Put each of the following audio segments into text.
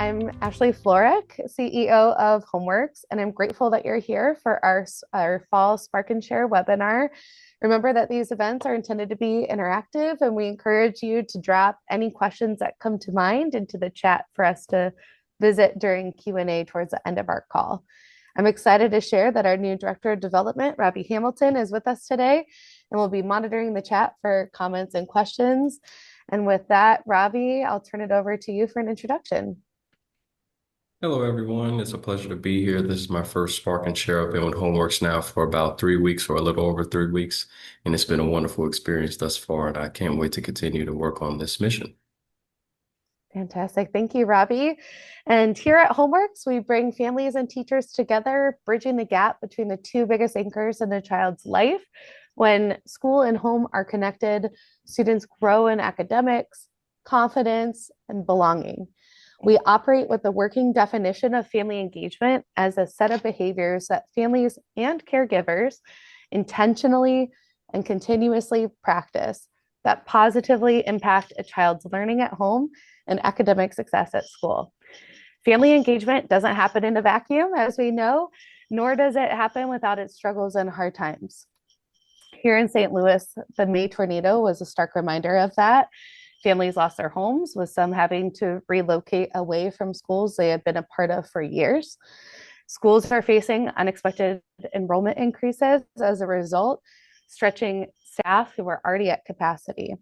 I'm Ashli Florek, CEO of Homeworks, and I'm grateful that you're here for our Fall Spark and Share webinar. Remember that these events are intended to be interactive, and we encourage you to drop any questions that come to mind into the chat for us to visit during Q&A towards the end of our call. I'm excited to share that our new Director of Development, Robbie Hamilton, is with us today, and we'll be monitoring the chat for comments and questions. And with that, Robbie, I'll turn it over to you for an introduction. Hello, everyone. It's a pleasure to be here. This is my first Spark and Share. I've been with Homeworks now for about 3 weeks or a little over 3 weeks, and it's been a wonderful experience thus far, and I can't wait to continue to work on this mission. Fantastic. Thank you, Robbie. And here at Homeworks, we bring families and teachers together, bridging the gap between the two biggest anchors in a child's life. When school and home are connected, students grow in academics, confidence, and belonging. We operate with the working definition of family engagement as a set of behaviors that families and caregivers intentionally and continuously practice that positively impact a child's learning at home and academic success at school. Family engagement doesn't happen in a vacuum, as we know, nor does it happen without its struggles and hard times. Here in St. Louis, the May tornado was a stark reminder of that. Families lost their homes, with some having to relocate away from schools they had been a part of for years. Schools are facing unexpected enrollment increases as a result, stretching staff who were already at capacity.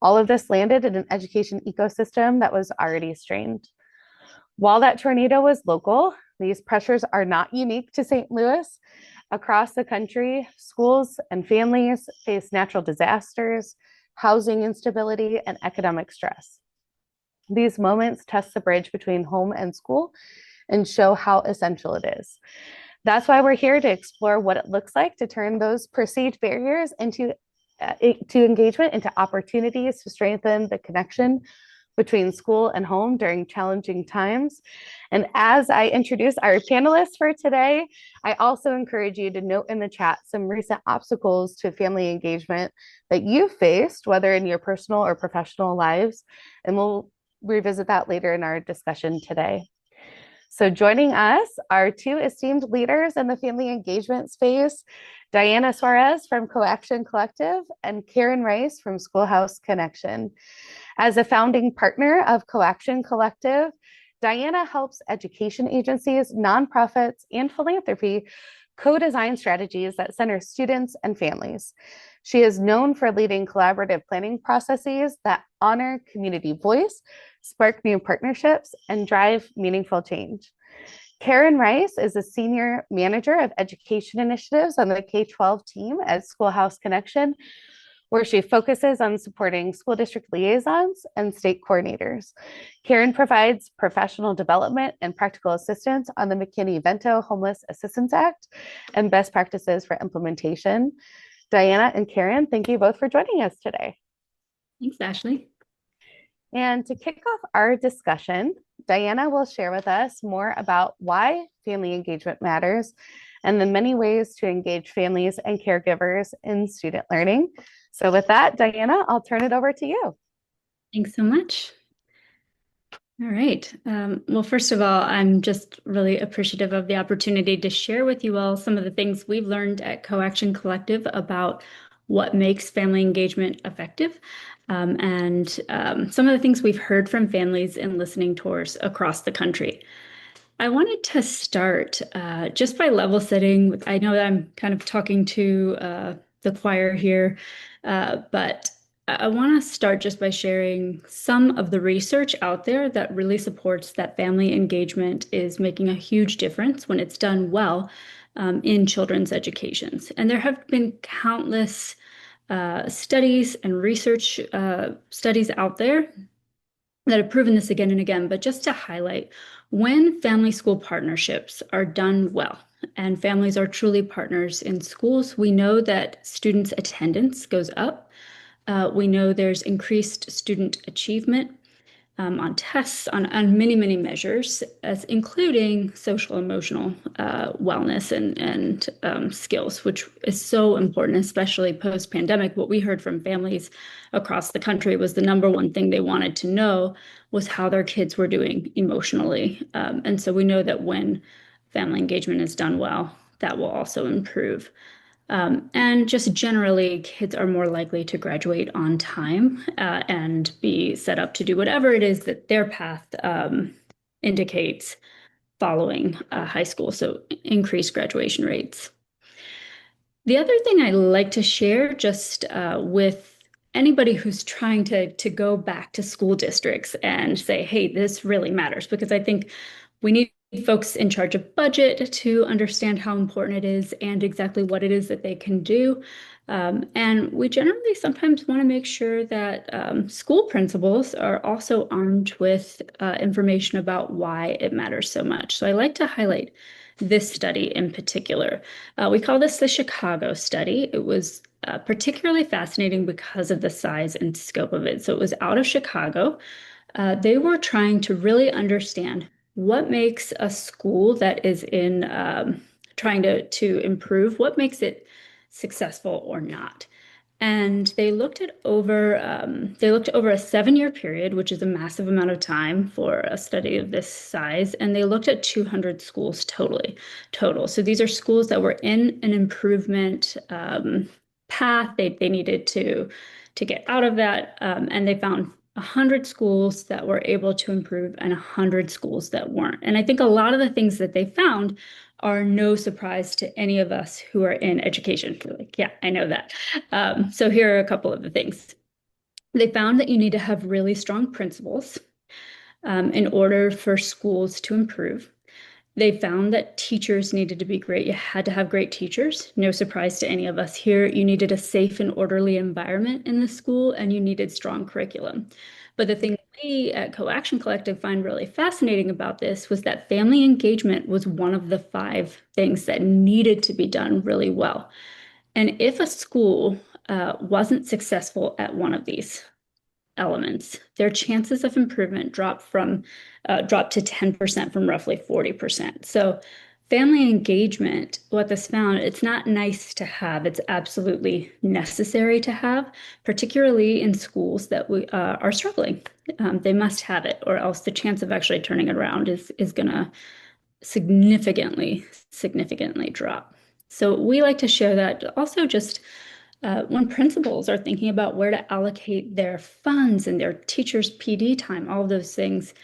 All of this landed in an education ecosystem that was already strained. While that tornado was local, these pressures are not unique to St. Louis. Across the country, schools and families face natural disasters, housing instability, and economic stress. These moments test the bridge between home and school and show how essential it is. That's why we're here to explore what it looks like to turn those perceived barriers into engagement into opportunities to strengthen the connection between school and home during challenging times. And as I introduce our panelists for today, I also encourage you to note in the chat some recent obstacles to family engagement that you've faced, whether in your personal or professional lives, and we'll revisit that later in our discussion today. So joining us are two esteemed leaders in the family engagement space, Diana Suarez from Coaction Collective and Karen Rice from SchoolHouse Connection. As a founding partner of Coaction Collective, Diana helps education agencies, nonprofits, and philanthropy co-design strategies that center students and families. She is known for leading collaborative planning processes that honor community voice, spark new partnerships, and drive meaningful change. Karen Rice is a senior manager of education initiatives on the K-12 team at SchoolHouse Connection, where she focuses on supporting school district liaisons and state coordinators. Karen provides professional development and practical assistance on the McKinney-Vento Homeless Assistance Act and best practices for implementation. Diana and Karen, thank you both for joining us today. Thanks, Ashley. And to kick off our discussion, Diana will share with us more about why family engagement matters and the many ways to engage families and caregivers in student learning. So with that, Diana, I'll turn it over to you. Thanks so much. All right. Well, first of all, I'm just really appreciative of the opportunity to share with you all some of the things we've learned at Coaction Collective about what makes family engagement effective, and some of the things we've heard from families in listening tours across the country. I wanted to start just by level setting. I know that I'm kind of talking to the choir here, but I want to start just by sharing some of the research out there that really supports that family engagement is making a huge difference when it's done well in children's educations. And there have been countless studies and research studies out there that have proven this again and again. But just to highlight, when family-school partnerships are done well, and families are truly partners in schools, we know that students' attendance goes up. We know there's increased student achievement. on tests, on many, many measures, as including social emotional wellness and skills, which is so important, especially post-pandemic. What we heard from families across the country was the number one thing they wanted to know was how their kids were doing emotionally. And so we know that when family engagement is done well, that will also improve. And just generally, kids are more likely to graduate on time and be set up to do whatever it is that their path indicates following high school, so increased graduation rates. The other thing I like to share just with anybody who's trying to go back to school districts and say, hey, this really matters, because I think we need folks in charge of budget to understand how important it is and exactly what it is that they can do. And we generally sometimes want to make sure that school principals are also armed with information about why it matters so much. So I like to highlight this study in particular. We call this the Chicago study. It was particularly fascinating because of the size and scope of it. So it was out of Chicago. They were trying to really understand what makes a school that is in trying to improve, what makes it successful or not. And they looked at over a 7-year period, which is a massive amount of time for a study of this size, and they looked at 200 schools total. So these are schools that were in an improvement path. They needed to get out of that, and they found 100 schools that were able to improve and 100 schools that weren't. And I think a lot of the things that they found are no surprise to any of us who are in education. We're like, yeah, I know that. So here are a couple of the things. They found that you need to have really strong principals in order for schools to improve. They found that teachers needed to be great. You had to have great teachers. No surprise to any of us here. You needed a safe and orderly environment in the school, and you needed strong curriculum. But the thing we at Coaction Collective find really fascinating about this was that family engagement was one of the 5 things that needed to be done really well. And if a school wasn't successful at one of these elements, their chances of improvement dropped to 10% from roughly 40%. So family engagement, what this found, it's not nice to have, it's absolutely necessary to have, particularly in schools that we are struggling. They must have it, or else the chance of actually turning it around is going to significantly drop. So we like to share that also just when principals are thinking about where to allocate their funds and their teachers' PD time, all of those things,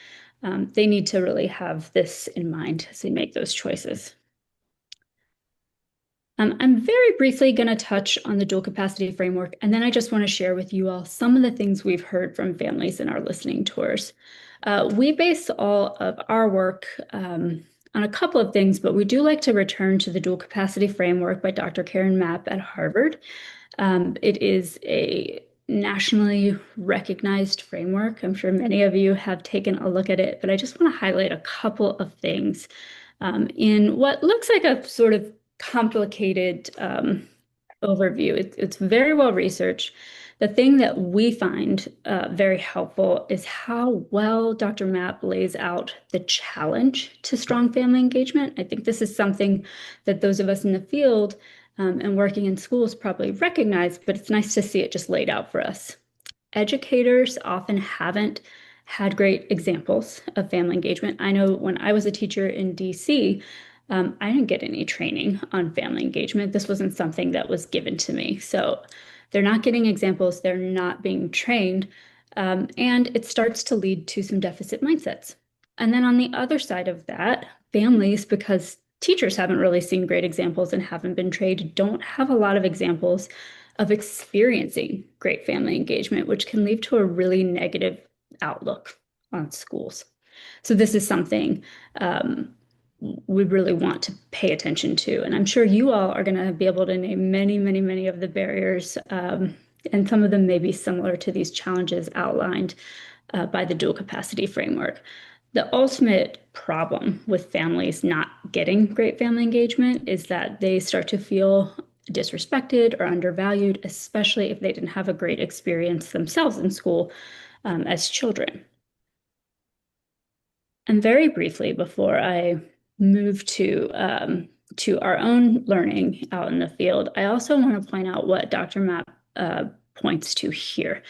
they need to really have this in mind as they make those choices. I'm very briefly going to touch on the dual capacity framework, and then I just want to share with you all some of the things we've heard from families in our listening tours. We base all of our work on a couple of things, but we do like to return to the dual capacity framework by Dr. Karen Mapp at Harvard. It is a nationally recognized framework. I'm sure many of you have taken a look at it, but I just want to highlight a couple of things in what looks like a sort of complicated overview. It's very well researched. The thing that we find very helpful is how well Dr. Mapp lays out the challenge to strong family engagement. I think this is something that those of us in the field and working in schools probably recognize, but it's nice to see it just laid out for us. Educators often haven't had great examples of family engagement. I know when I was a teacher in DC, I didn't get any training on family engagement. This wasn't something that was given to me. So they're not getting examples, they're not being trained, and it starts to lead to some deficit mindsets. And then on the other side of that, families, because teachers haven't really seen great examples and haven't been trained, don't have a lot of examples of experiencing great family engagement, which can lead to a really negative outlook on schools. So this is something we really want to pay attention to. And I'm sure you all are going to be able to name many, many, many of the barriers, and some of them may be similar to these challenges outlined by the dual capacity framework. The ultimate problem with families not getting great family engagement is that they start to feel disrespected or undervalued, especially if they didn't have a great experience themselves in school as children. And very briefly, before I move to our own learning out in the field, I also want to point out what Dr. Mapp points to here,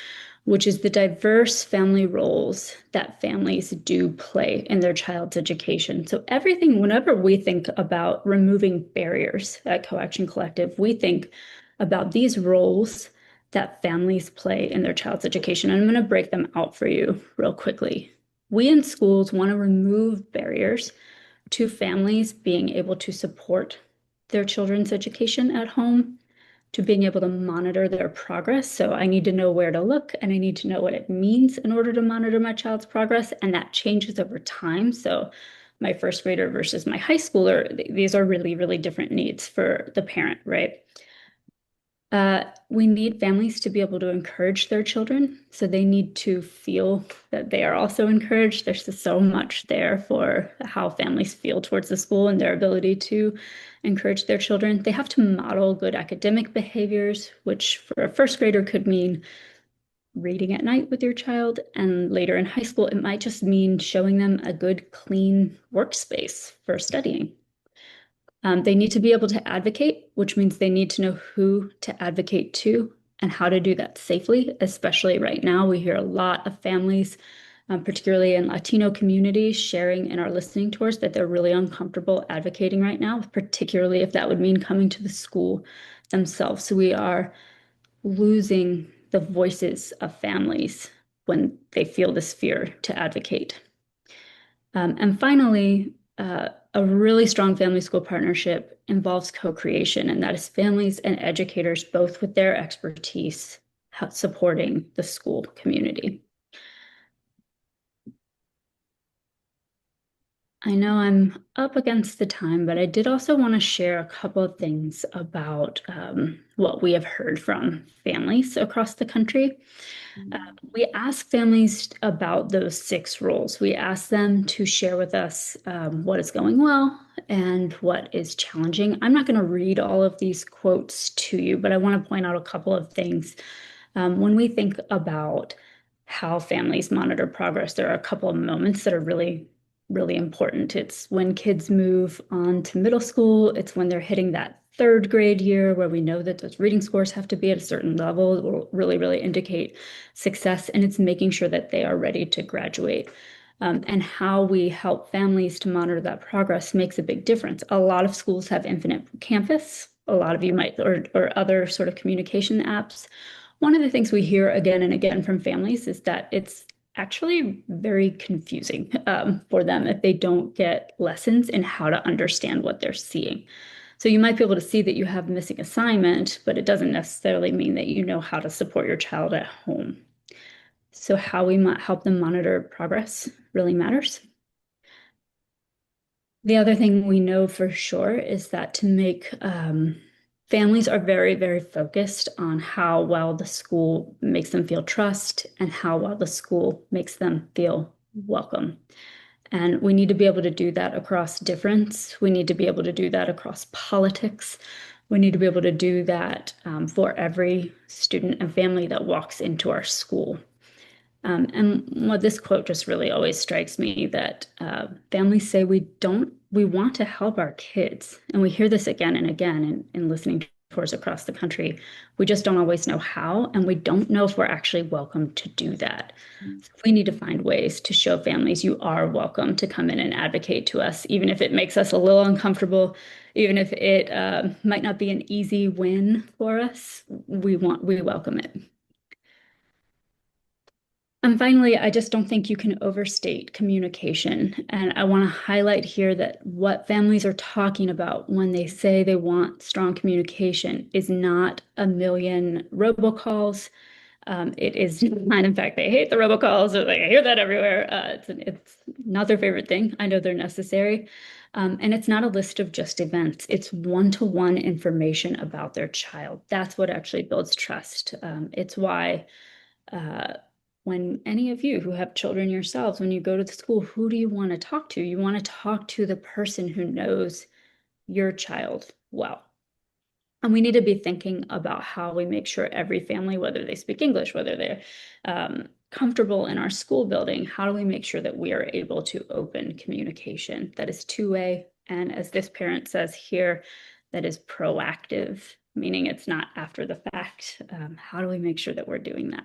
which is the diverse family roles that families do play in their child's education. So everything, whenever we think about removing barriers at Coaction Collective, we think about these roles that families play in their child's education. And I'm going to break them out for you real quickly. We in schools want to remove barriers to families being able to support their children's education at home, to being able to monitor their progress. So I need to know where to look and I need to know what it means in order to monitor my child's progress. And that changes over time. So my first grader versus my high schooler, these are really, really different needs for the parent, right? We need families to be able to encourage their children. So they need to feel that they are also encouraged. There's just so much there for how families feel towards the school and their ability to encourage their children. They have to model good academic behaviors, which for a first grader could mean reading at night with your child. And later in high school, it might just mean showing them a good, clean workspace for studying. They need to be able to advocate, which means they need to know who to advocate to and how to do that safely, especially right now. We hear a lot of families, particularly in Latino communities, sharing in our listening tours that they're really uncomfortable advocating right now, particularly if that would mean coming to the school themselves. So we are losing the voices of families when they feel this fear to advocate. And finally, a really strong family-school partnership involves co-creation, and that is families and educators, both with their expertise, supporting the school community. I know I'm up against the time, but I did also want to share a couple of things about what we have heard from families across the country. We ask families about those 6 roles. We ask them to share with us what is going well and what is challenging. I'm not going to read all of these quotes to you, but I want to point out a couple of things. When we think about how families monitor progress, there are a couple of moments that are really important. It's when kids move on to middle school. It's when they're hitting that 3rd grade year where we know that those reading scores have to be at a certain level. It will really, really indicate success. And it's making sure that they are ready to graduate. And how we help families to monitor that progress makes a big difference. A lot of schools have Infinite Campus. A lot of you might, or other sort of communication apps. One of the things we hear again and again from families is that it's actually very confusing for them if they don't get lessons in how to understand what they're seeing. So you might be able to see that you have a missing assignment, but it doesn't necessarily mean that you know how to support your child at home. So how we might help them monitor progress really matters. The other thing we know for sure is that to make families are very, very focused on how well the school makes them feel trust and how well the school makes them feel welcome. And we need to be able to do that across difference. We need to be able to do that across politics. We need to be able to do that for every student and family that walks into our school. And what this quote just really always strikes me that families say we want to help our kids. And we hear this again and again in listening tours across the country. We just don't always know how, and we don't know if we're actually welcome to do that. So we need to find ways to show families you are welcome to come in and advocate to us, even if it makes us a little uncomfortable, even if it might not be an easy win for us. We welcome it. And finally, I just don't think you can overstate communication. And I want to highlight here that what families are talking about when they say they want strong communication is not a million robocalls. It is not, in fact, they hate the robocalls, or they hear that everywhere. It's not their favorite thing. I know they're necessary. And it's not a list of just events. It's one-to-one information about their child. That's what actually builds trust. It's why when any of you who have children yourselves, when you go to the school, who do you want to talk to? You want to talk to the person who knows your child well. And we need to be thinking about how we make sure every family, whether they speak English, whether they're comfortable in our school building, how do we make sure that we are able to open communication that is two-way? And as this parent says here, that is proactive, meaning it's not after the fact. How do we make sure that we're doing that?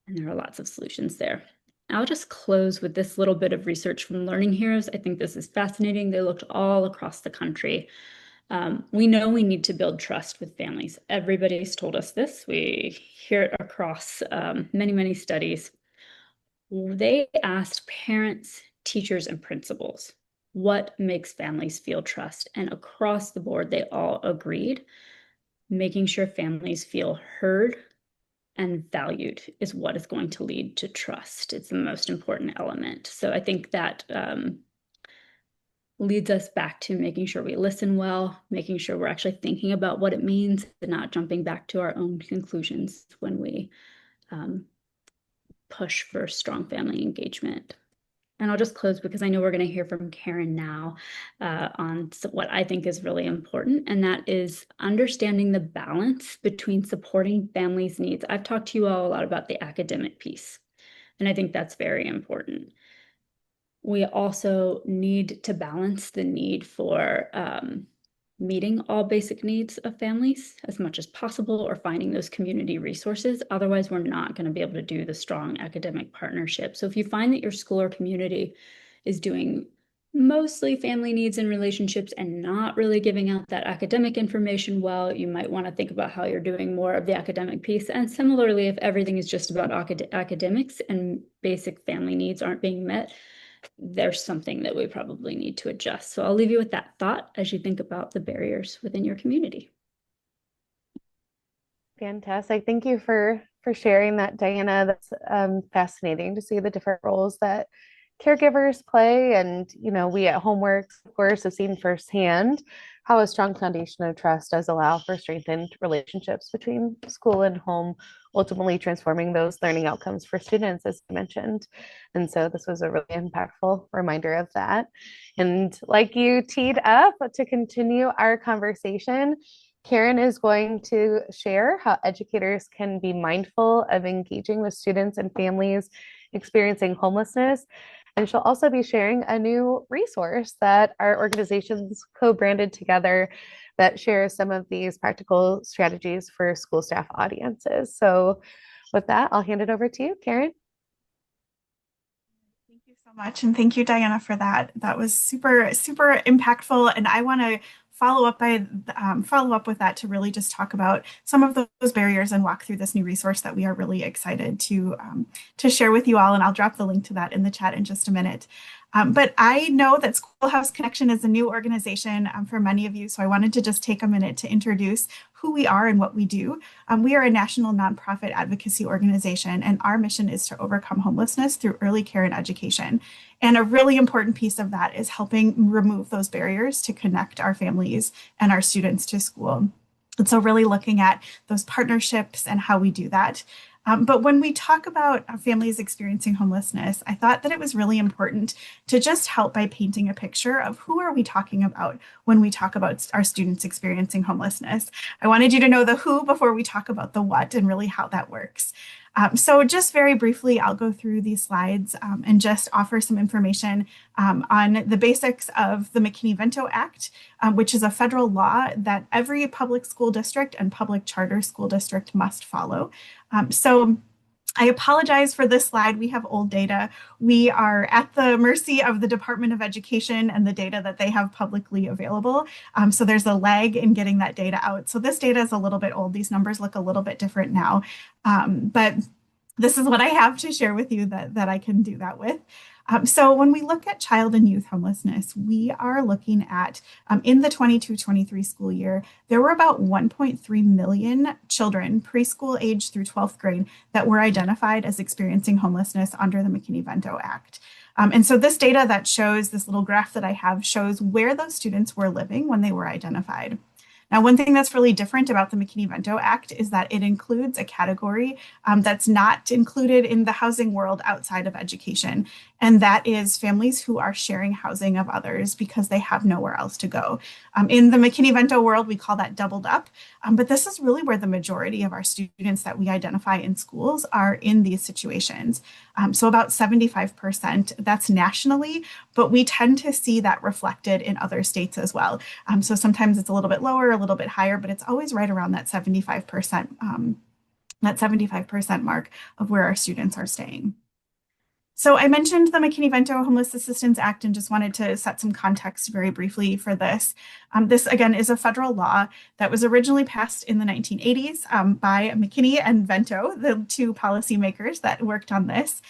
And there are lots of solutions there. I'll just close with this little bit of research from Learning Heroes. I think this is fascinating. They looked all across the country. We know we need to build trust with families. Everybody's told us this. We hear it across many, many studies. They asked parents, teachers, and principals, what makes families feel trust? And across the board, they all agreed, making sure families feel heard and valued is what is going to lead to trust. It's the most important element. So I think that leads us back to making sure we listen well, making sure we're actually thinking about what it means and not jumping back to our own conclusions when we push for strong family engagement. And I'll just close because I know we're going to hear from Karen now on what I think is really important, and that is understanding the balance between supporting families' needs. I've talked to you all a lot about the academic piece, and I think that's very important. We also need to balance the need for meeting all basic needs of families as much as possible, or finding those community resources. Otherwise, we're not going to be able to do the strong academic partnership. So if you find that your school or community is doing mostly family needs and relationships and not really giving out that academic information well, you might want to think about how you're doing more of the academic piece. And similarly, if everything is just about academics and basic family needs aren't being met, there's something that we probably need to adjust. So I'll leave you with that thought as you think about the barriers within your community. Fantastic. Thank you for sharing that, Diana. That's fascinating to see the different roles that caregivers play. And, you know, we at Homeworks, of course, have seen firsthand how a strong foundation of trust does allow for strengthened relationships between school and home, ultimately transforming those learning outcomes for students, as you mentioned. And so this was a really impactful reminder of that. And like you teed up to continue our conversation, Karen is going to share how educators can be mindful of engaging with students and families experiencing homelessness. And she'll also be sharing a new resource that our organizations co-branded together that shares some of these practical strategies for school staff audiences. So with that, I'll hand it over to you, Karen. Thank you so much. And thank you, Diana, for that. That was super, super impactful. And I want to follow up with that to really just talk about some of those barriers and walk through this new resource that we are really excited to share with you all. And I'll drop the link to that in the chat in just a minute. But I know that SchoolHouse Connection is a new organization for many of you, so I wanted to just take a minute to introduce who we are and what we do. We are a national nonprofit advocacy organization, and our mission is to overcome homelessness through early care and education. And a really important piece of that is helping remove those barriers to connect our families and our students to school. And so really looking at those partnerships and how we do that. But when we talk about families experiencing homelessness, I thought that it was really important to just help by painting a picture of who are we talking about when we talk about our students experiencing homelessness. I wanted you to know the who before we talk about the what and really how that works. So just very briefly, I'll go through these slides and just offer some information on the basics of the McKinney-Vento Act, which is a federal law that every public school district and public charter school district must follow. So I apologize for this slide. We have old data. We are at the mercy of the Department of Education and the data that they have publicly available. So there's a lag in getting that data out. So this data is a little bit old. These numbers look a little bit different now. But this is what I have to share with you that I can do that with. So when we look at child and youth homelessness, we are looking at, in the 22-23 school year, there were about 1.3 million children preschool age through 12th grade that were identified as experiencing homelessness under the McKinney-Vento Act. And so this data that shows, this little graph that I have shows where those students were living when they were identified. Now, one thing that's really different about the McKinney-Vento Act is that it includes a category that's not included in the housing world outside of education, and that is families who are sharing housing of others because they have nowhere else to go. In the McKinney-Vento world, we call that doubled up, but this is really where the majority of our students that we identify in schools are in these situations. So about 75%, that's nationally, but we tend to see that reflected in other states as well. So sometimes it's a little bit lower, a little bit higher, but it's always right around that 75% mark of where our students are staying. So I mentioned the McKinney-Vento Homeless Assistance Act and just wanted to set some context very briefly for this. This, again, is a federal law that was originally passed in the 1980s by McKinney and Vento, the two policymakers that worked on this.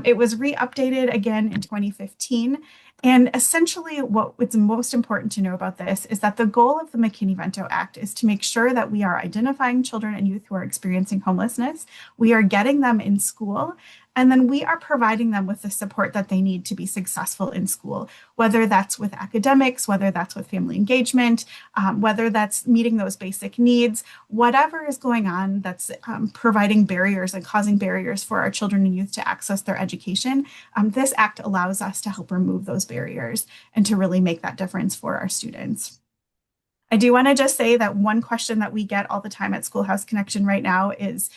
It was re-updated again in 2015. And essentially, what's most important to know about this is that the goal of the McKinney-Vento Act is to make sure that we are identifying children and youth who are experiencing homelessness, we are getting them in school, and then we are providing them with the support that they need to be successful in school, whether that's with academics, whether that's with family engagement, whether that's meeting those basic needs, whatever is going on that's providing barriers and causing barriers for our children and youth to access their education. This act allows us to help remove those barriers and to really make that difference for our students. I do want to just say that one question that we get all the time at Schoolhouse Connection right now is,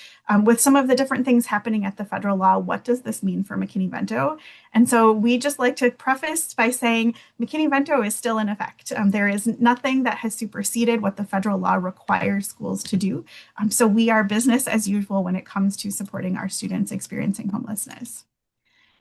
with some of the different things happening at the federal law, what does this mean for McKinney-Vento? And so we just like to preface by saying McKinney-Vento is still in effect. There is nothing that has superseded what the federal law requires schools to do. So we are business as usual when it comes to supporting our students experiencing homelessness.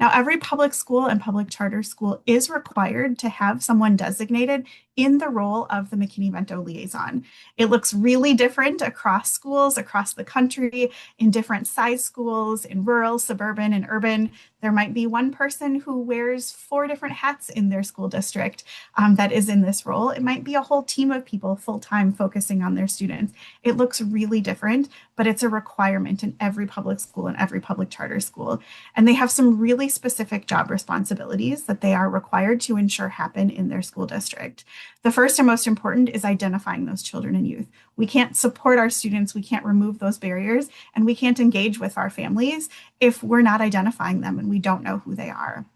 Now, every public school and public charter school is required to have someone designated in the role of the McKinney-Vento liaison. It looks really different across schools, across the country, in different size schools, in rural, suburban, and urban. There might be one person who wears 4 different hats in their school district that is in this role. It might be a whole team of people full-time focusing on their students. It looks really different, but it's a requirement in every public school and every public charter school. And they have some really specific job responsibilities that they are required to ensure happen in their school district. The first and most important is identifying those children and youth. We can't support our students, we can't remove those barriers, and we can't engage with our families if we're not identifying them and we don't know who they are.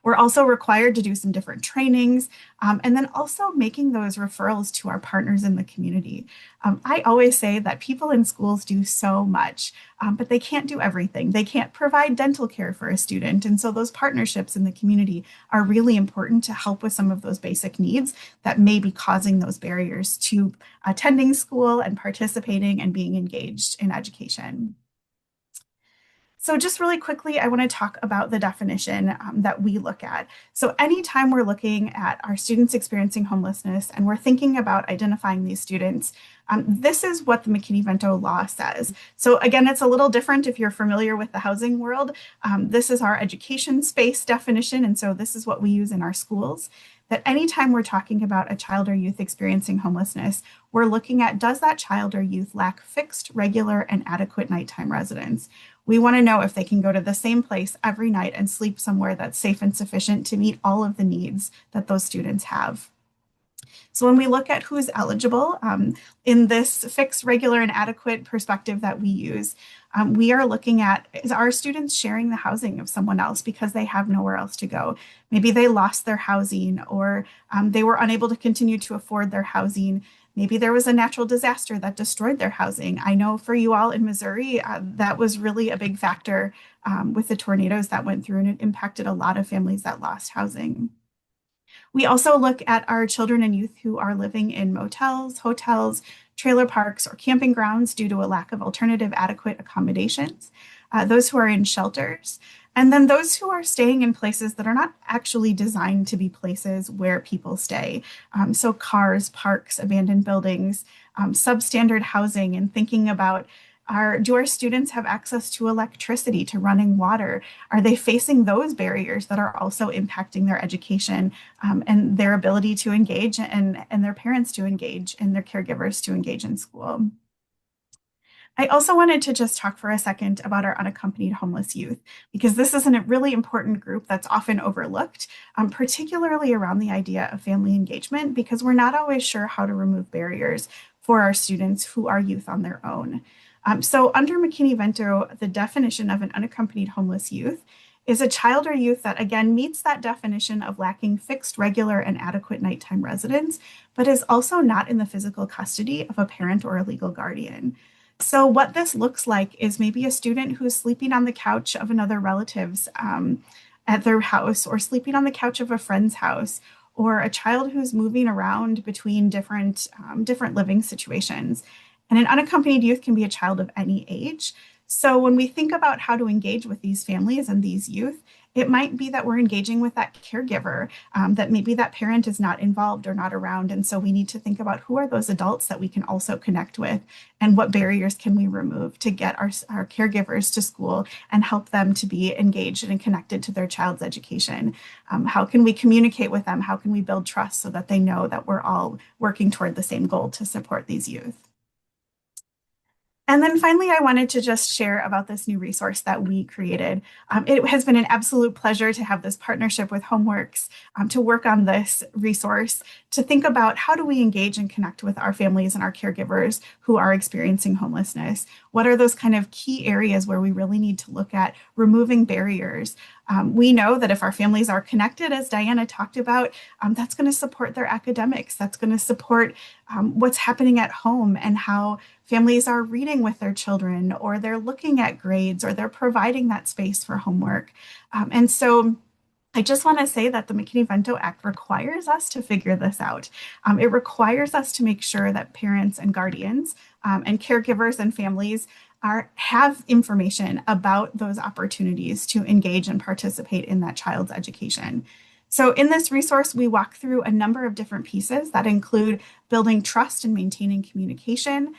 We're also required to do some different trainings and then also making those referrals to our partners in the community. I always say that people in schools do so much, but they can't do everything. They can't provide dental care for a student. And so those partnerships in the community are really important to help with some of those basic needs that may be causing those barriers to attending school and participating and being engaged in education. So just really quickly, I want to talk about the definition that we look at. So anytime we're looking at our students experiencing homelessness and we're thinking about identifying these students, this is what the McKinney-Vento law says. So again, it's a little different if you're familiar with the housing world. This is our education space definition, and so this is what we use in our schools. That anytime we're talking about a child or youth experiencing homelessness, we're looking at, does that child or youth lack fixed, regular, and adequate nighttime residence? We want to know if they can go to the same place every night and sleep somewhere that's safe and sufficient to meet all of the needs that those students have. So when we look at who's eligible in this fixed, regular, and adequate perspective that we use, we are looking at, is our students sharing the housing of someone else because they have nowhere else to go? Maybe they lost their housing or they were unable to continue to afford their housing. Maybe there was a natural disaster that destroyed their housing. I know for you all in Missouri, that was really a big factor with the tornadoes that went through, and it impacted a lot of families that lost housing. We also look at our children and youth who are living in motels, hotels, trailer parks, or camping grounds due to a lack of alternative adequate accommodations, those who are in shelters, and then those who are staying in places that are not actually designed to be places where people stay. So cars, parks, abandoned buildings, substandard housing, and thinking about, do our students have access to electricity, to running water? Are they facing those barriers that are also impacting their education and their ability to engage and their parents to engage and their caregivers to engage in school? I also wanted to just talk for a second about our unaccompanied homeless youth, because this is a really important group that's often overlooked, particularly around the idea of family engagement, because we're not always sure how to remove barriers for our students who are youth on their own. So under McKinney-Vento, the definition of an unaccompanied homeless youth is a child or youth that, again, meets that definition of lacking fixed, regular, and adequate nighttime residence, but is also not in the physical custody of a parent or a legal guardian. So what this looks like is maybe a student who's sleeping on the couch of another relative's at their house, or sleeping on the couch of a friend's house, or a child who's moving around between different living situations. And an unaccompanied youth can be a child of any age. So when we think about how to engage with these families and these youth, it might be that we're engaging with that caregiver, that maybe that parent is not involved or not around. And so we need to think about who are those adults that we can also connect with, and what barriers can we remove to get our caregivers to school and help them to be engaged and connected to their child's education. How can we communicate with them? How can we build trust so that they know that we're all working toward the same goal to support these youth? And then finally, I wanted to just share about this new resource that we created. It has been an absolute pleasure to have this partnership with Homeworks, to work on this resource, to think about how do we engage and connect with our families and our caregivers who are experiencing homelessness. What are those kind of key areas where we really need to look at removing barriers? We know that if our families are connected, as Diana talked about, that's going to support their academics. That's going to support what's happening at home, and how families are reading with their children, or they're looking at grades, or they're providing that space for homework. And so I just want to say that the McKinney-Vento Act requires us to figure this out. It requires us to make sure that parents and guardians, and caregivers and families have information about those opportunities to engage and participate in that child's education. So in this resource, we walk through a number of different pieces that include building trust and maintaining communication,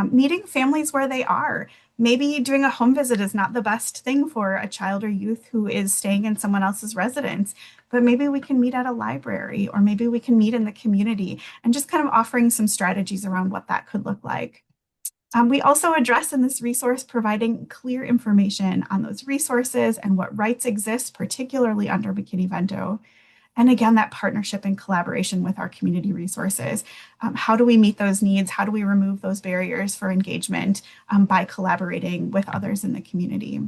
meeting families where they are. Maybe doing a home visit is not the best thing for a child or youth who is staying in someone else's residence, but maybe we can meet at a library, or maybe we can meet in the community, and just kind of offering some strategies around what that could look like. We also address in this resource providing clear information on those resources and what rights exist, particularly under McKinney-Vento. And again, that partnership and collaboration with our community resources. How do we meet those needs? How do we remove those barriers for engagement by collaborating with others in the community?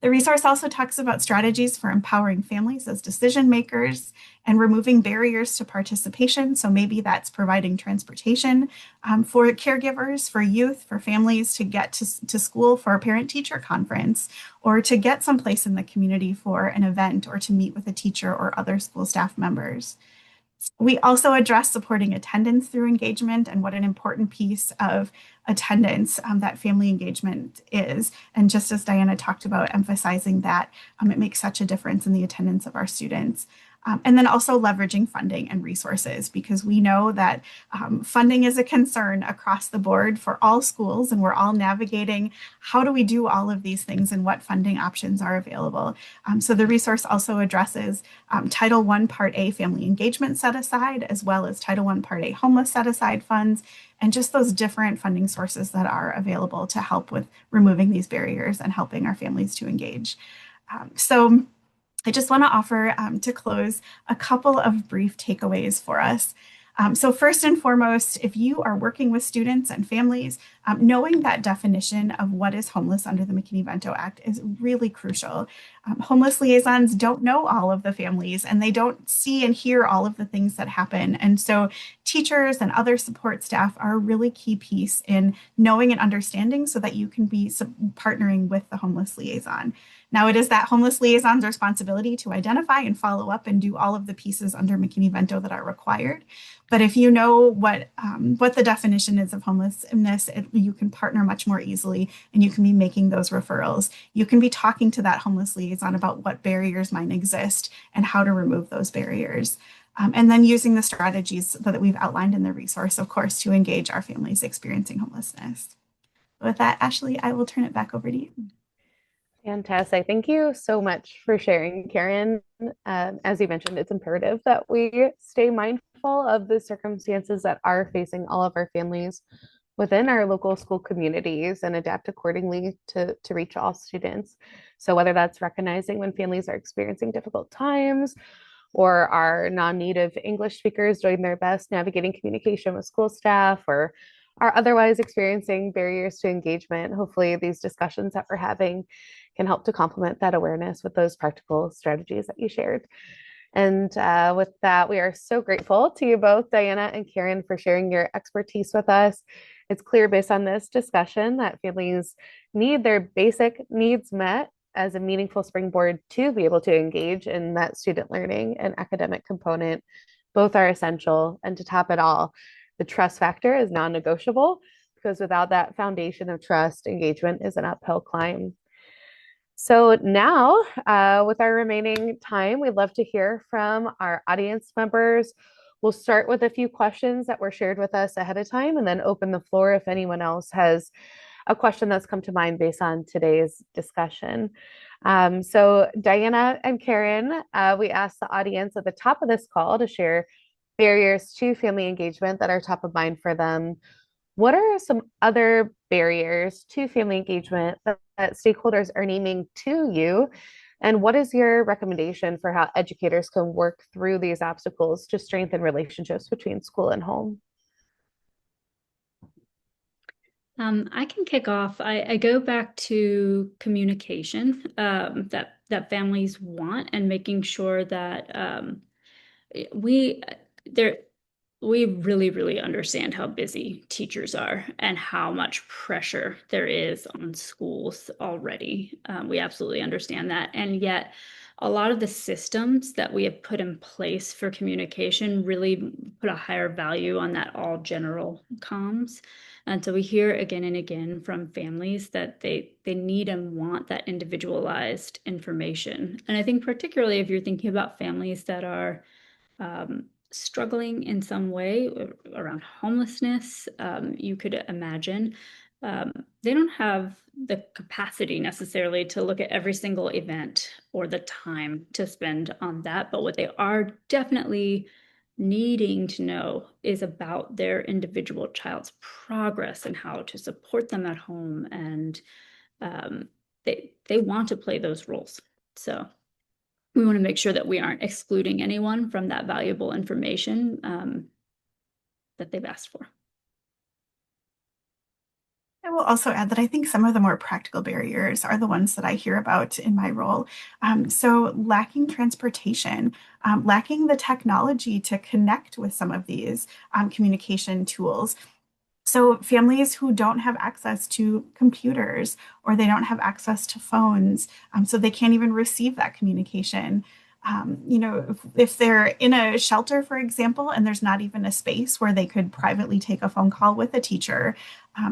The resource also talks about strategies for empowering families as decision makers and removing barriers to participation. So maybe that's providing transportation for caregivers, for youth, for families to get to school for a parent-teacher conference, or to get someplace in the community for an event, or to meet with a teacher or other school staff members. We also address supporting attendance through engagement, and what an important piece of attendance that family engagement is. And just as Diana talked about, emphasizing that it makes such a difference in the attendance of our students. And then also leveraging funding and resources, because we know that funding is a concern across the board for all schools, and we're all navigating how do we do all of these things and what funding options are available. So the resource also addresses Title I Part A family engagement set aside, as well as Title I Part A homeless set aside funds, and just those different funding sources that are available to help with removing these barriers and helping our families to engage. So I just want to offer, to close, a couple of brief takeaways for us. So first and foremost, if you are working with students and families, knowing that definition of what is homeless under the McKinney-Vento Act is really crucial. Homeless liaisons don't know all of the families, and they don't see and hear all of the things that happen. And so teachers and other support staff are a really key piece in knowing and understanding, so that you can be partnering with the homeless liaison. Now, it is that homeless liaison's responsibility to identify and follow up and do all of the pieces under McKinney-Vento that are required. But if you know what the definition is of homelessness, you can partner much more easily, and you can be making those referrals. You can be talking to that homeless liaison about what barriers might exist and how to remove those barriers. And then using the strategies that we've outlined in the resource, of course, to engage our families experiencing homelessness. With that, Ashley, I will turn it back over to you. Fantastic. Thank you so much for sharing, Karen. As you mentioned, it's imperative that we stay mindful of the circumstances that are facing all of our families within our local school communities and adapt accordingly to reach all students. So whether that's recognizing when families are experiencing difficult times or are non-native English speakers doing their best navigating communication with school staff or are otherwise experiencing barriers to engagement, hopefully these discussions that we're having can help to complement that awareness with those practical strategies that you shared. And with that, we are so grateful to you both, Diana and Karen, for sharing your expertise with us. It's clear based on this discussion that families need their basic needs met as a meaningful springboard to be able to engage in that student learning and academic component. Both are essential. And to top it all, the trust factor is non-negotiable because without that foundation of trust, engagement is an uphill climb. So now, with our remaining time, we'd love to hear from our audience members. We'll start with a few questions that were shared with us ahead of time and then open the floor if anyone else has a question that's come to mind based on today's discussion. So Diana and Karen, we asked the audience at the top of this call to share barriers to family engagement that are top of mind for them. What are some other barriers to family engagement that stakeholders are naming to you? And what is your recommendation for how educators can work through these obstacles to strengthen relationships between school and home? I can kick off. I go back to communication that families want and making sure that we really understand how busy teachers are and how much pressure there is on schools already. We absolutely understand that. And yet, a lot of the systems that we have put in place for communication really put a higher value on that all general comms. And so we hear again and again from families that they need and want that individualized information. And I think particularly if you're thinking about families that are struggling in some way around homelessness, you could imagine they don't have the capacity necessarily to look at every single event or the time to spend on that. But what they are definitely needing to know is about their individual child's progress and how to support them at home. And they want to play those roles. So we want to make sure that we aren't excluding anyone from that valuable information that they've asked for. I will also add that I think some of the more practical barriers are the ones that I hear about in my role. So lacking transportation, lacking the technology to connect with some of these communication tools. So families who don't have access to computers or they don't have access to phones, so they can't even receive that communication. If they're in a shelter, for example, and there's not even a space where they could privately take a phone call with a teacher,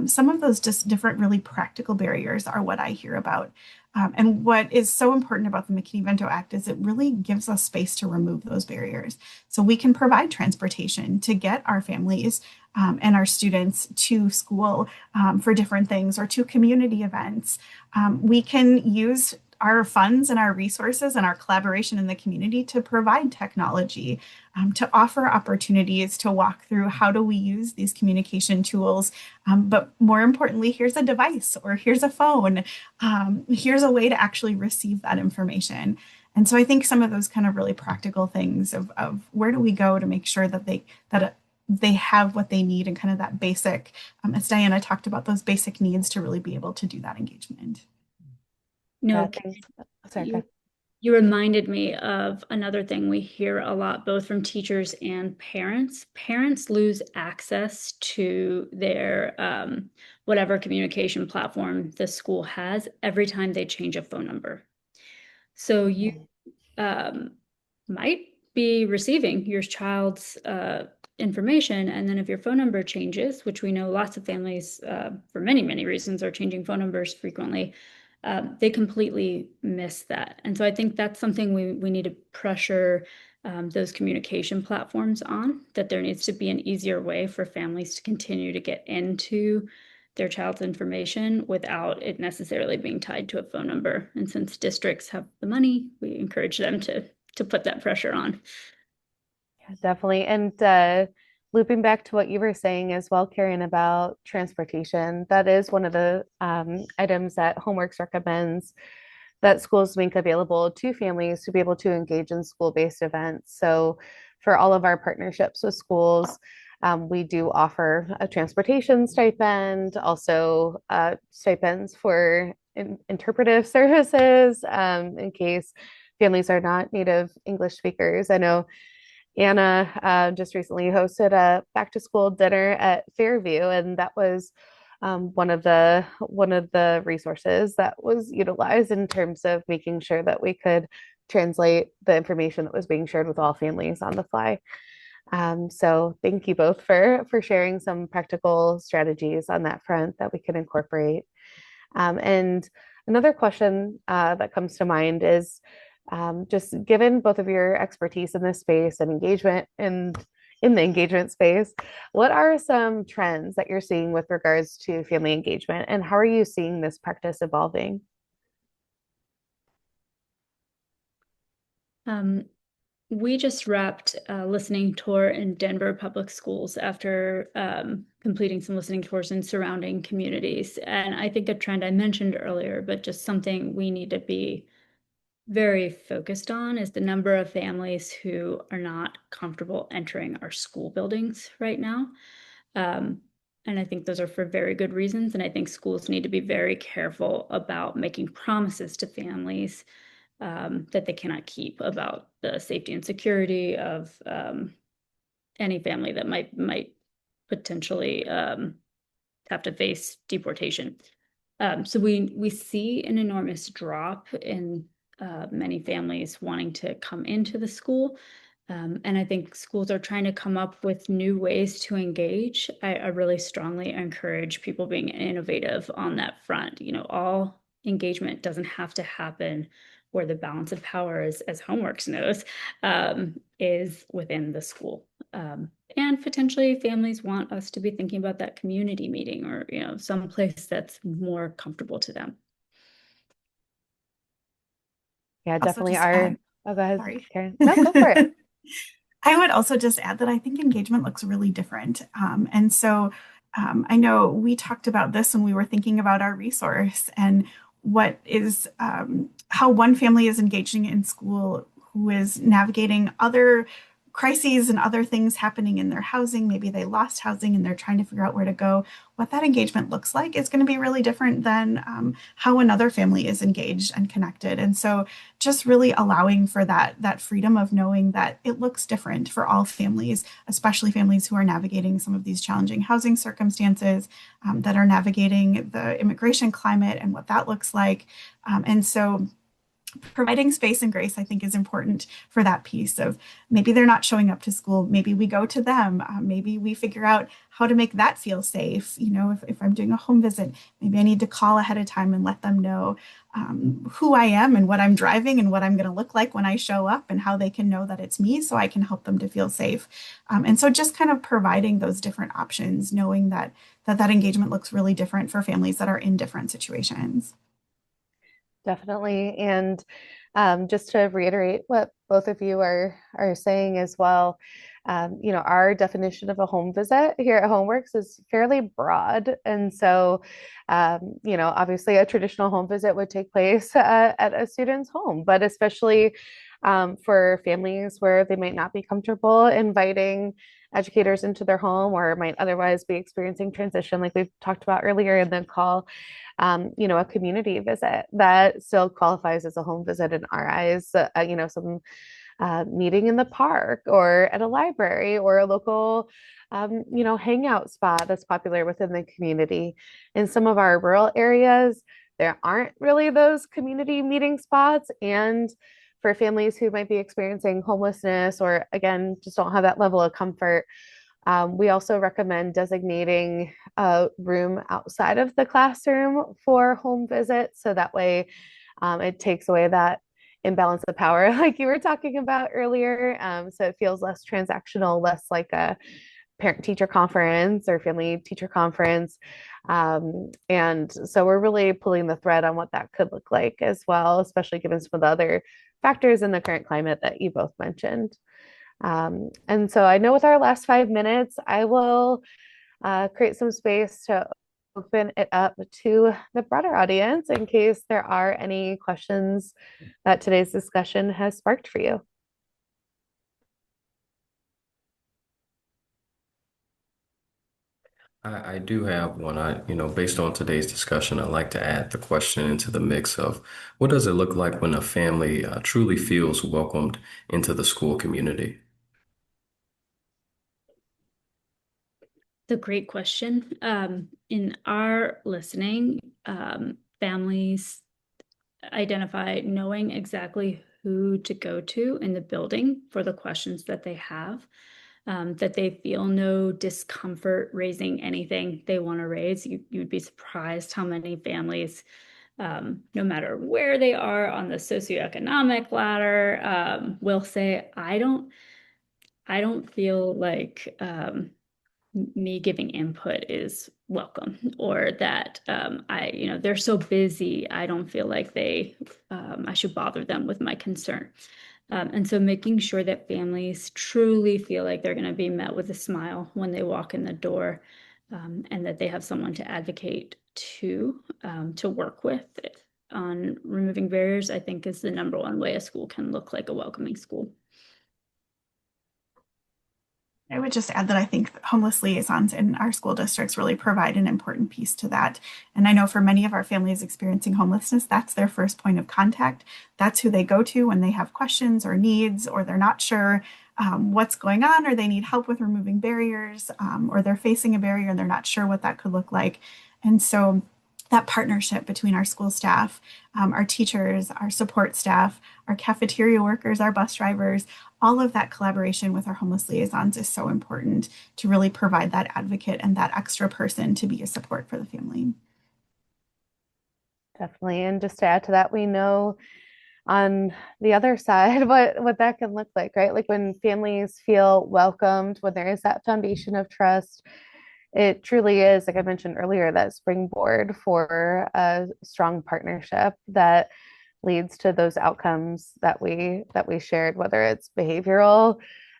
some of those just different really practical barriers are what I hear about. And what is so important about the McKinney-Vento Act is it really gives us space to remove those barriers. So we can provide transportation to get our families and our students to school for different things or to community events. We can use our funds and our resources and our collaboration in the community to provide technology, to offer opportunities to walk through how do we use these communication tools. But more importantly, here's a device or here's a phone. Here's a way to actually receive that information. And so I think some of those kind of really practical things of where do we go to make sure that they have what they need and kind of that basic, as Diana talked about, those basic needs to really be able to do that engagement. No, Sorry, you reminded me of another thing we hear a lot, both from teachers and parents. Parents lose access to their whatever communication platform the school has every time they change a phone number. So you might be receiving your child's information, and then if your phone number changes, which we know lots of families for many reasons are changing phone numbers frequently, they completely miss that. And so I think that's something we need to pressure those communication platforms on, that there needs to be an easier way for families to continue to get into their child's information without it necessarily being tied to a phone number. And since districts have the money, we encourage them to put that pressure on. Yeah, definitely. And looping back to what you were saying as well, Karen, about transportation, that is one of the items that Homeworks recommends that schools make available to families to be able to engage in school-based events. So for all of our partnerships with schools, we do offer a transportation stipend, also stipends for interpretive services in case families are not native English speakers. I know Anna just recently hosted a back to school dinner at Fairview, and that was one of the resources that was utilized in terms of making sure that we could translate the information that was being shared with all families on the fly. So thank you both for sharing some practical strategies on that front that we can incorporate. And another question that comes to mind is just given both of your expertise in this space and engagement in the engagement space, what are some trends that you're seeing with regards to family engagement, and how are you seeing this practice evolving? We just wrapped a listening tour in Denver Public Schools after completing some listening tours in surrounding communities. And I think a trend I mentioned earlier, but just something we need to be very focused on, is the number of families who are not comfortable entering our school buildings right now. And I think those are for very good reasons. And I think schools need to be very careful about making promises to families that they cannot keep about the safety and security of any family that might potentially have to face deportation. So we see an enormous drop in many families wanting to come into the school. And I think schools are trying to come up with new ways to engage. I really strongly encourage people being innovative on that front. All engagement doesn't have to happen where the balance of power is, as Homeworks knows, is within the school. And potentially families want us to be thinking about that community meeting or, some place that's more comfortable to them. Yeah, Also definitely just are. add, Oh, go ahead, sorry. Karen. No, go for it. I would also just add that I think engagement looks really different. And so I know we talked about this when we were thinking about our resource and what is how one family is engaging in school who is navigating other crises and other things happening in their housing. Maybe they lost housing and they're trying to figure out where to go. What that engagement looks like is going to be really different than how another family is engaged and connected. And so just really allowing for that freedom of knowing that it looks different for all families, especially families who are navigating some of these challenging housing circumstances, that are navigating the immigration climate and what that looks like. And so providing space and grace, I think, is important for that piece of maybe they're not showing up to school. Maybe we go to them. Maybe we figure out how to make that feel safe. If I'm doing a home visit, maybe I need to call ahead of time and let them know who I am and what I'm driving and what I'm going to look like when I show up and how they can know that it's me so I can help them to feel safe. And so just kind of providing those different options, knowing that engagement looks really different for families that are in different situations. Definitely. And just to reiterate what both of you are saying as well, our definition of a home visit here at Homeworks is fairly broad. And so, obviously a traditional home visit would take place at a student's home, but especially for families where they might not be comfortable inviting educators into their home or might otherwise be experiencing transition, like we've talked about earlier in the call. A community visit that still qualifies as a home visit in our eyes. Some meeting in the park or at a library or a local, hangout spot that's popular within the community. In some of our rural areas, there aren't really those community meeting spots. And for families who might be experiencing homelessness or, again, just don't have that level of comfort, we also recommend designating a room outside of the classroom for home visits. So that way it takes away that imbalance of power, like you were talking about earlier. So it feels less transactional, less like a parent teacher conference or family teacher conference. And so we're really pulling the thread on what that could look like as well, especially given some of the other factors in the current climate that you both mentioned. And so I know with our last 5 minutes, I will create some space to open it up to the broader audience in case there are any questions that today's discussion has sparked for you. I do have one. Based on today's discussion, I'd like to add the question into the mix of what does it look like when a family truly feels welcomed into the school community? It's a great question. In our listening, families identify knowing exactly who to go to in the building for the questions that they have, that they feel no discomfort raising anything they want to raise. You'd be surprised how many families, no matter where they are on the socioeconomic ladder, will say, I don't feel like me giving input is welcome, or that they're so busy, I don't feel like I should bother them with my concern. And so making sure that families truly feel like they're going to be met with a smile when they walk in the door, and that they have someone to advocate to work with on removing barriers, I think is the number one way a school can look like a welcoming school. I would just add that I think homeless liaisons in our school districts really provide an important piece to that. And I know for many of our families experiencing homelessness, that's their first point of contact. That's who they go to when they have questions or needs, or they're not sure what's going on, or they need help with removing barriers, or they're facing a barrier and they're not sure what that could look like. And so that partnership between our school staff, our teachers, our support staff, our cafeteria workers, our bus drivers, all of that collaboration with our homeless liaisons is so important to really provide that advocate and that extra person to be a support for the family. Definitely. And just to add to that, we know on the other side what that can look like, right? Like when families feel welcomed, when there is that foundation of trust, it truly is, like I mentioned earlier, that springboard for a strong partnership that leads to those outcomes that we shared, whether it's behavioral,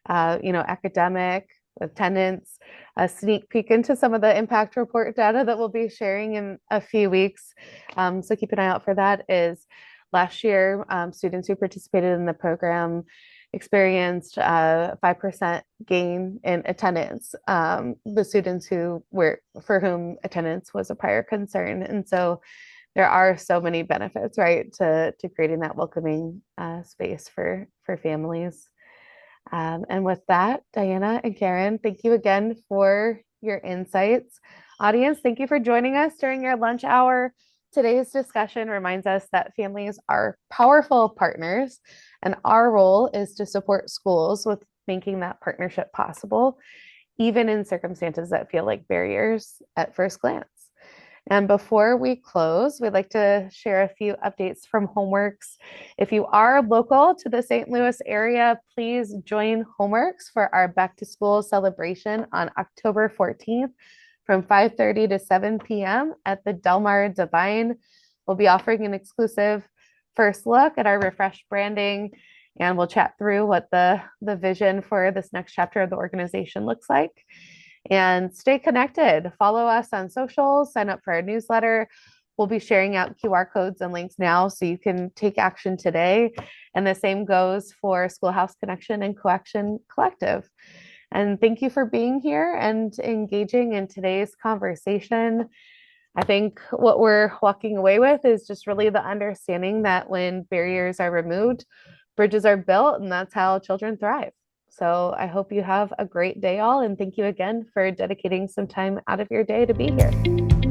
academic, attendance, a sneak peek into some of the impact report data that we'll be sharing in a few weeks. So keep an eye out for that. Is last year, students who participated in the program experienced a 5% gain in attendance. The students for whom attendance was a prior concern. And so there are so many benefits, right, to creating that welcoming space for families. And with that, Diana and Karen, thank you again for your insights. Audience, thank you for joining us during your lunch hour. Today's discussion reminds us that families are powerful partners, and our role is to support schools with making that partnership possible, even in circumstances that feel like barriers at first glance. And before we close, we'd like to share a few updates from Homeworks. If you are local to the St. Louis area, please join Homeworks for our back to school celebration on October 14th from 5:30 to 7 p.m. at the Del Mar Divine. We'll be offering an exclusive first look at our refreshed branding, and we'll chat through what the vision for this next chapter of the organization looks like. And stay connected. Follow us on socials, sign up for our newsletter. We'll be sharing out QR codes and links now so you can take action today. And the same goes for SchoolHouse Connection and Coaction Collective. And thank you for being here and engaging in today's conversation. I think what we're walking away with is just really the understanding that when barriers are removed, bridges are built, and that's how children thrive. So I hope you have a great day, all, and thank you again for dedicating some time out of your day to be here.